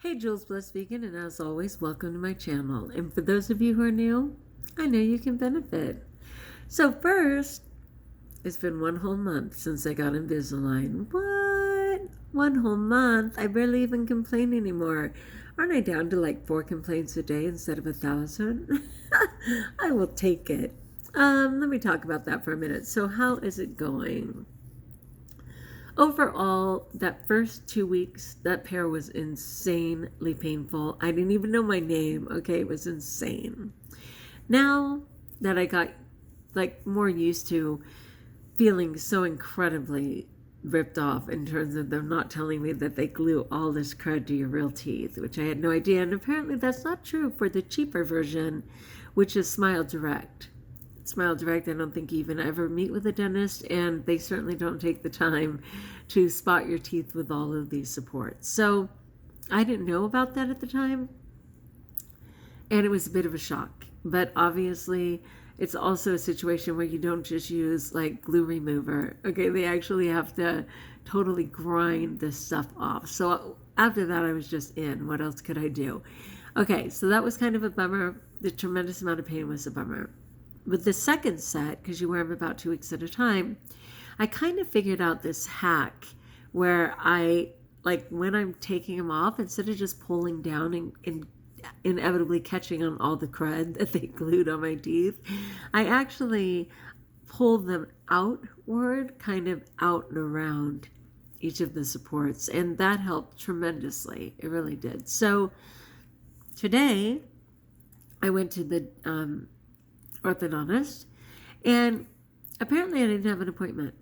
Hey, Jules Bliss Vegan, and as always, welcome to my channel. And for those of you who are new, I know you can benefit. So first, it's been 1 whole month since I got Invisalign. What? 1 whole month? I barely even complain anymore. Aren't I down to like 4 complaints a day instead of 1,000? I will take it. Let me talk about that for a minute. So how is it going? Overall, that first 2 weeks, that pair was insanely painful. I didn't even know my name. Okay, it was insane. Now that I got like more used to feeling so incredibly ripped off in terms of them not telling me that they glue all this crud to your real teeth, which I had no idea. And apparently that's not true for the cheaper version, which is Smile Direct. Smile Direct, I don't think you even ever meet with a dentist, and they certainly don't take the time to spot your teeth with all of these supports. So I didn't know about that at the time, and it was a bit of a shock. But obviously, it's also a situation where you don't just use like glue remover. Okay, they actually have to totally grind this stuff off. So after that, I was just in. What else could I do? Okay, so that was kind of a bummer. The tremendous amount of pain was a bummer. With the second set, because you wear them about 2 weeks at a time, I kind of figured out this hack where I, like when I'm taking them off, instead of just pulling down and inevitably catching on all the crud that they glued on my teeth, I actually pull them outward, kind of out and around each of the supports. And that helped tremendously. It really did. So today I went to the orthodontist, and apparently I didn't have an appointment.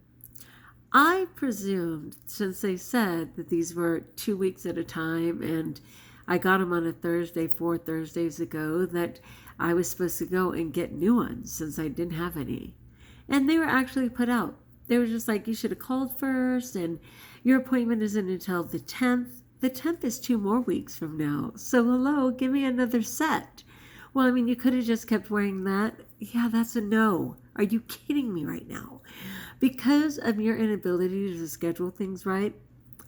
I presumed, since they said that these were 2 weeks at a time and I got them on a Thursday 4 Thursdays ago, that I was supposed to go and get new ones since I didn't have any. And they were actually put out. They were just like, you should have called first, and your appointment isn't until the 10th. The 10th is 2 more weeks from now. So hello, give me another set. Well, I mean, you could have just kept wearing that. Yeah, that's a no. Are you kidding me right now? Because of your inability to schedule things right,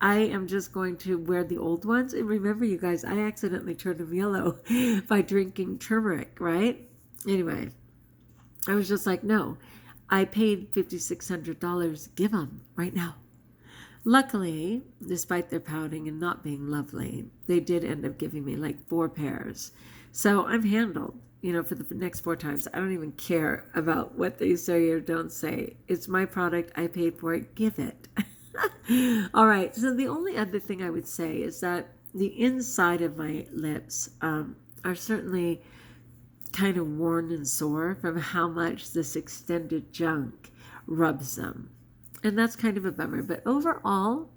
I am just going to wear the old ones. And remember, you guys, I accidentally turned them yellow by drinking turmeric, right? Anyway, I was just like, no. I paid $5,600. Give them right now. Luckily, despite their pouting and not being lovely, they did end up giving me like 4 pairs. So I'm handled, for the next 4 times. I don't even care about what they say or don't say. It's my product. I paid for it. Give it. All right. So the only other thing I would say is that the inside of my lips are certainly kind of worn and sore from how much this extended junk rubs them. And that's kind of a bummer. But overall,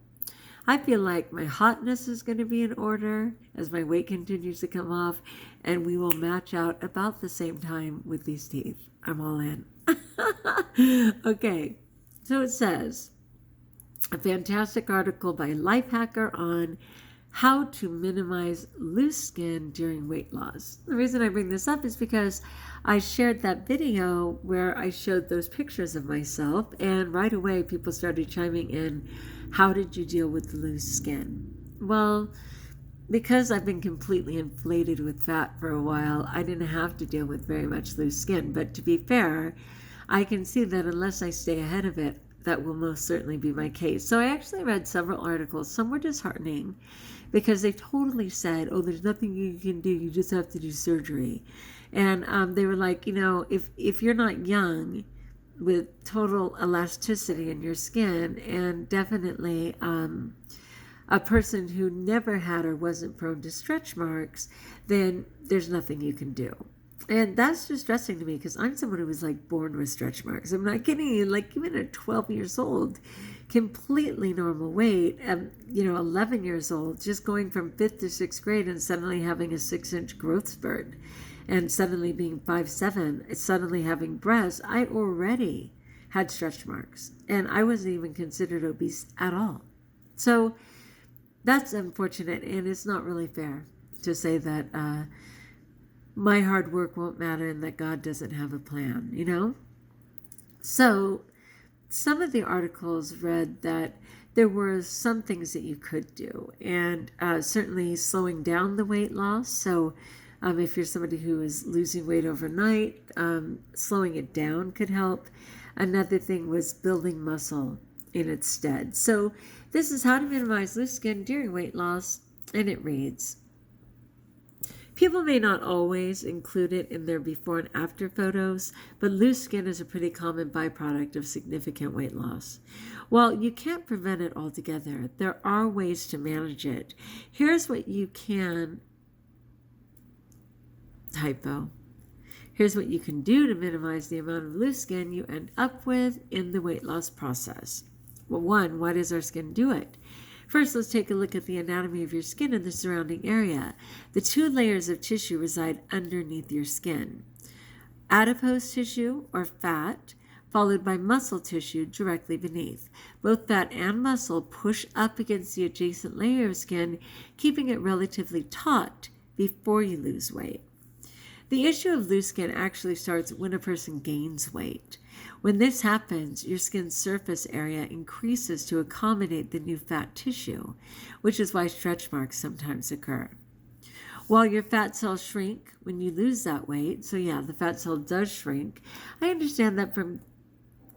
I feel like my hotness is going to be in order as my weight continues to come off, and we will match out about the same time with these teeth. I'm all in. Okay, so it says, a fantastic article by Lifehacker on how to minimize loose skin during weight loss. The reason I bring this up is because I shared that video where I showed those pictures of myself, and right away people started chiming in, how did you deal with the loose skin? Well, because I've been completely inflated with fat for a while, I didn't have to deal with very much loose skin. But to be fair, I can see that unless I stay ahead of it, that will most certainly be my case. So I actually read several articles. Some were disheartening because they totally said, oh, there's nothing you can do. You just have to do surgery. And they were like, if you're not young with total elasticity in your skin, and definitely a person who never had or wasn't prone to stretch marks, then there's nothing you can do. And that's distressing to me because I'm someone who was like born with stretch marks. I'm not kidding you. Like even at 12 years old, completely normal weight, 11 years old, just going from 5th to 6th grade and suddenly having a 6-inch growth spurt and suddenly being 5'7", suddenly having breasts, I already had stretch marks and I wasn't even considered obese at all. So that's unfortunate, and it's not really fair to say that my hard work won't matter and that God doesn't have a plan, So some of the articles read that there were some things that you could do, and certainly slowing down the weight loss. So if you're somebody who is losing weight overnight, slowing it down could help. Another thing was building muscle in its stead. So this is how to minimize loose skin during weight loss, and it reads, people may not always include it in their before and after photos, but loose skin is a pretty common byproduct of significant weight loss. While you can't prevent it altogether, there are ways to manage it. Here's what you can Here's what you can do to minimize the amount of loose skin you end up with in the weight loss process. Well, one, why does our skin do it? First, let's take a look at the anatomy of your skin and the surrounding area. The two layers of tissue reside underneath your skin. Adipose tissue, or fat, followed by muscle tissue directly beneath. Both fat and muscle push up against the adjacent layer of skin, keeping it relatively taut before you lose weight. The issue of loose skin actually starts when a person gains weight. When this happens, your skin's surface area increases to accommodate the new fat tissue, which is why stretch marks sometimes occur. While your fat cells shrink when you lose that weight, so yeah, the fat cell does shrink. I understand that from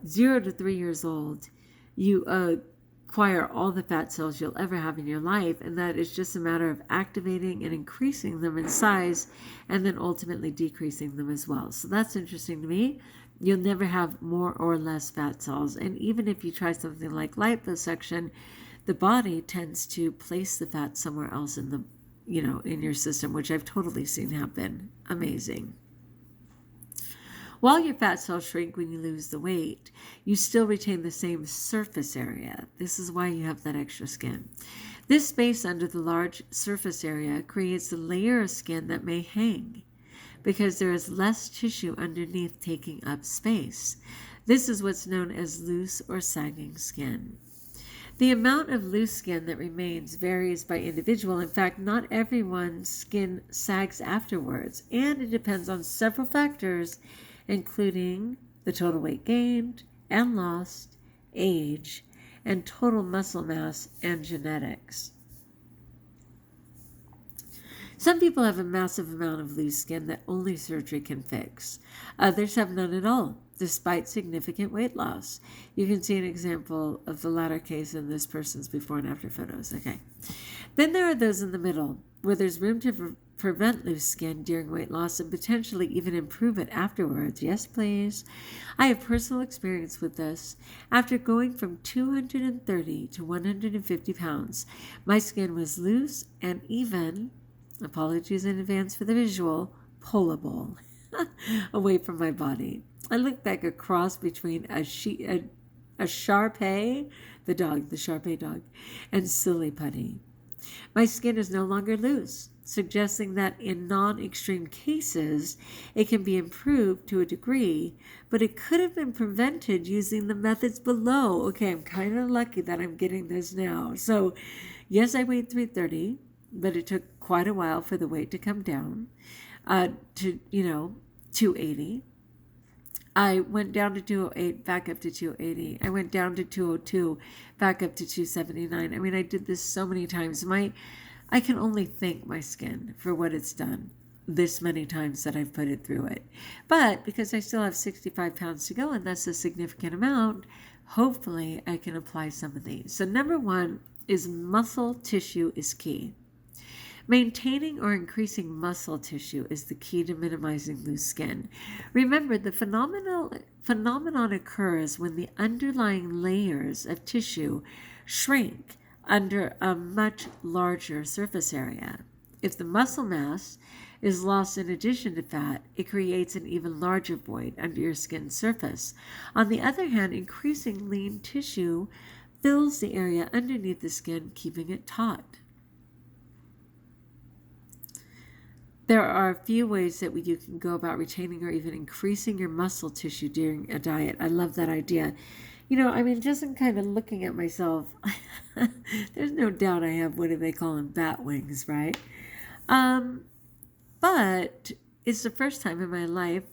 0 to 3 years old, you acquire all the fat cells you'll ever have in your life, and that is just a matter of activating and increasing them in size and then ultimately decreasing them as well. So that's interesting to me. You'll never have more or less fat cells, and even if you try something like liposuction, the body tends to place the fat somewhere else in the in your system, which I've totally seen happen. Amazing. While your fat cells shrink when you lose the weight, you still retain the same surface area. This is why you have that extra skin. This space under the large surface area creates a layer of skin that may hang because there is less tissue underneath taking up space. This is what's known as loose or sagging skin. The amount of loose skin that remains varies by individual. In fact, not everyone's skin sags afterwards, and it depends on several factors, including the total weight gained and lost, age, and total muscle mass and genetics. Some people have a massive amount of loose skin that only surgery can fix. Others have none at all, despite significant weight loss. You can see an example of the latter case in this person's before and after photos. Okay. Then there are those in the middle, where there's room to prevent loose skin during weight loss and potentially even improve it afterwards. Yes, please. I have personal experience with this. After going from 230 to 150 pounds, my skin was loose and even, apologies in advance for the visual, pullable away from my body. I looked like a cross between a Shar-Pei, the Shar-Pei dog, and Silly Putty. My skin is no longer loose, suggesting that in non-extreme cases, it can be improved to a degree, but it could have been prevented using the methods below. Okay, I'm kind of lucky that I'm getting this now. So, yes, I weighed 330, but it took quite a while for the weight to come down to 280. I went down to 208, back up to 280. I went down to 202, back up to 279. I mean, I did this so many times. I can only thank my skin for what it's done this many times that I've put it through it. But because I still have 65 pounds to go, and that's a significant amount, hopefully I can apply some of these. So number one is muscle tissue is key. Maintaining or increasing muscle tissue is the key to minimizing loose skin. Remember, the phenomenon occurs when the underlying layers of tissue shrink under a much larger surface area. If the muscle mass is lost in addition to fat, it creates an even larger void under your skin's surface. On the other hand, increasing lean tissue fills the area underneath the skin, keeping it taut. There are a few ways that you can go about retaining or even increasing your muscle tissue during a diet. I love that idea. Just in kind of looking at myself, there's no doubt I have, what do they call them, bat wings, right? But it's the first time in my life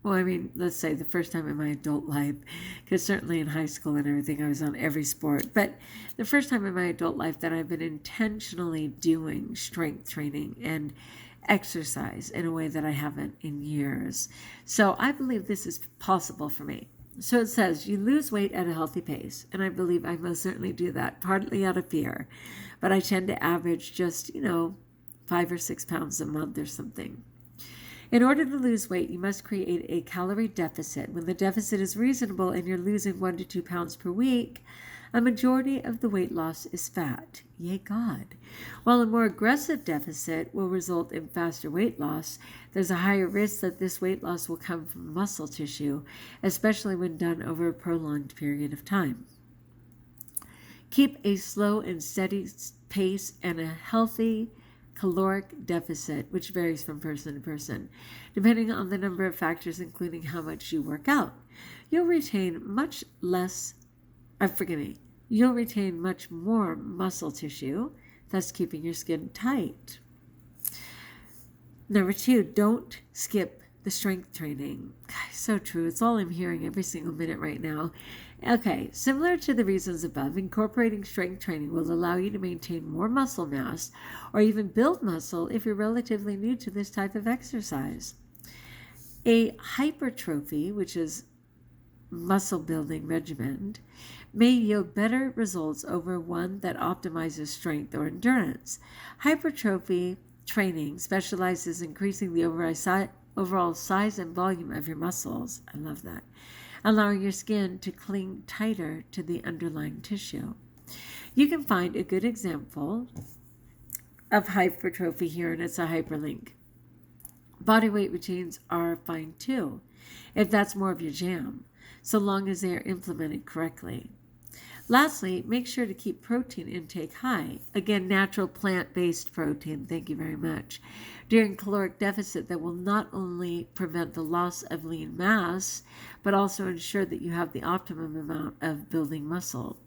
Well, I mean, let's say the first time in my adult life, because certainly in high school and everything, I was on every sport, but the first time in my adult life that I've been intentionally doing strength training and exercise in a way that I haven't in years. So I believe this is possible for me. So it says you lose weight at a healthy pace, and I believe I most certainly do that, partly out of fear, but I tend to average just, 5 or 6 pounds a month or something. In order to lose weight, you must create a calorie deficit. When the deficit is reasonable and you're losing 1 to 2 pounds per week, a majority of the weight loss is fat. Yay, God. While a more aggressive deficit will result in faster weight loss, there's a higher risk that this weight loss will come from muscle tissue, especially when done over a prolonged period of time. Keep a slow and steady pace and a healthy caloric deficit, which varies from person to person, depending on the number of factors, including how much you work out. You'll retain much more muscle tissue, thus keeping your skin tight. Number 2, don't skip the strength training. God, so true. It's all I'm hearing every single minute right now. Okay, similar to the reasons above, incorporating strength training will allow you to maintain more muscle mass or even build muscle if you're relatively new to this type of exercise. A hypertrophy, which is muscle building regimen, may yield better results over one that optimizes strength or endurance. Hypertrophy training specializes in increasing the overall size and volume of your muscles. I love that. Allowing your skin to cling tighter to the underlying tissue. You can find a good example of hypertrophy here, and it's a hyperlink. Body weight routines are fine too, if that's more of your jam, so long as they are implemented correctly. Lastly, make sure to keep protein intake high. Again, natural plant-based protein, thank you very much. During caloric deficit that will not only prevent the loss of lean mass, but also ensure that you have the optimum amount of building muscle.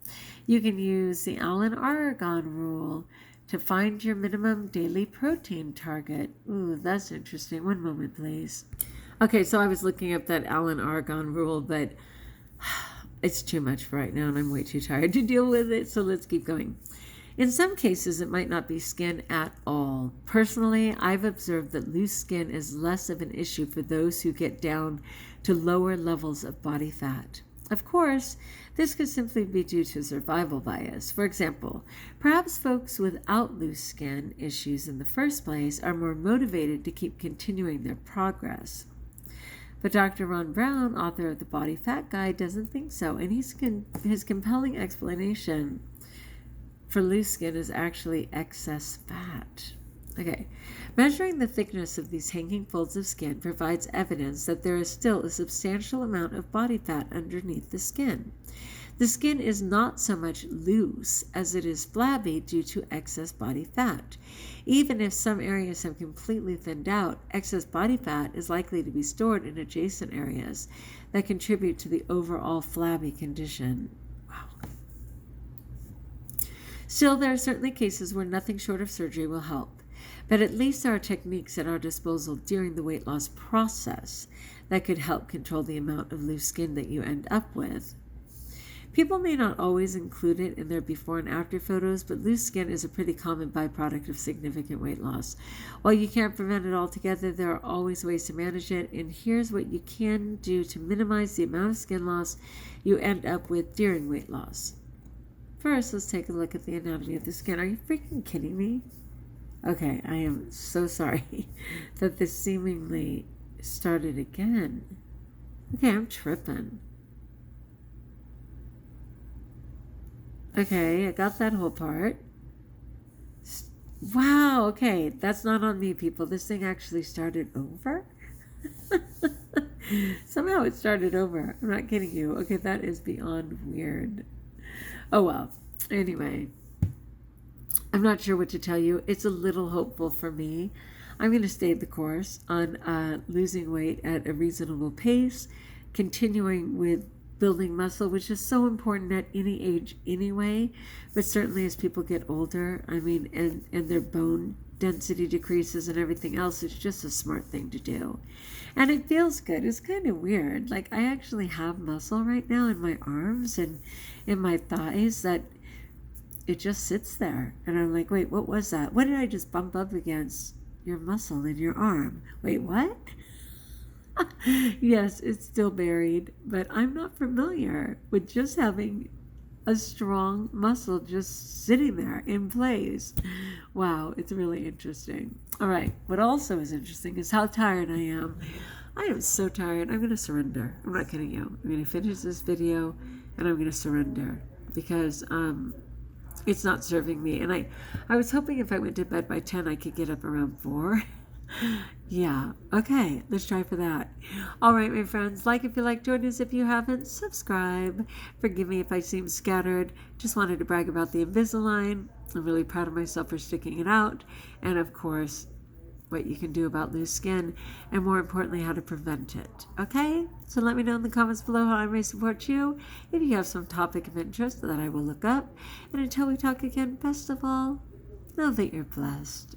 You can use the Allen-Aragon rule to find your minimum daily protein target. Ooh, that's interesting. One moment, please. Okay, so I was looking up that Allen-Aragon rule, but it's too much for right now, and I'm way too tired to deal with it, so let's keep going. In some cases, it might not be skin at all. Personally, I've observed that loose skin is less of an issue for those who get down to lower levels of body fat. Of course, this could simply be due to survival bias. For example, perhaps folks without loose skin issues in the first place are more motivated to keep continuing their progress. But Dr. Ron Brown, author of The Body Fat Guide, doesn't think so, and his compelling explanation for loose skin is actually excess fat. Okay, measuring the thickness of these hanging folds of skin provides evidence that there is still a substantial amount of body fat underneath the skin. The skin is not so much loose as it is flabby due to excess body fat. Even if some areas have completely thinned out, excess body fat is likely to be stored in adjacent areas that contribute to the overall flabby condition. Wow. Still, there are certainly cases where nothing short of surgery will help, but at least there are techniques at our disposal during the weight loss process that could help control the amount of loose skin that you end up with. People may not always include it in their before and after photos, but loose skin is a pretty common byproduct of significant weight loss. While you can't prevent it altogether, there are always ways to manage it, and here's what you can do to minimize the amount of skin loss you end up with during weight loss. First, let's take a look at the anatomy of the skin. Are you freaking kidding me? Okay, I am so sorry that this seemingly started again. Okay, I'm tripping. Okay, I got that whole part. Wow, okay, that's not on me, people. This thing actually started over? Somehow it started over. I'm not kidding you. Okay, that is beyond weird. Oh, well. Anyway, I'm not sure what to tell you. It's a little hopeful for me. I'm going to stay the course on losing weight at a reasonable pace, continuing with building muscle, which is so important at any age anyway, but certainly as people get older, and their bone density decreases and everything else, it's just a smart thing to do. And it feels good. It's kind of weird. Like, I actually have muscle right now in my arms and in my thighs that it just sits there. And I'm like, wait, what was that? What did I just bump up against? Your muscle in your arm. Wait, what? Yes, it's still buried, but I'm not familiar with just having a strong muscle just sitting there in place. Wow, it's really interesting. All right, what also is interesting is how tired I am. I am so tired. I'm going to surrender. I'm not kidding you. I'm going to finish this video and I'm going to surrender because it's not serving me. And I was hoping if I went to bed by 10, I could get up around 4. Yeah, okay, let's try for that. All right, my friends, like if you like, join us if you haven't, subscribe. Forgive me if I seem scattered. Just wanted to brag about the Invisalign. I'm really proud of myself for sticking it out. And of course, what you can do about loose skin, and more importantly, how to prevent it. Okay? So let me know in the comments below how I may support you if you have some topic of interest that I will look up. And until we talk again, best of all, know that you're blessed.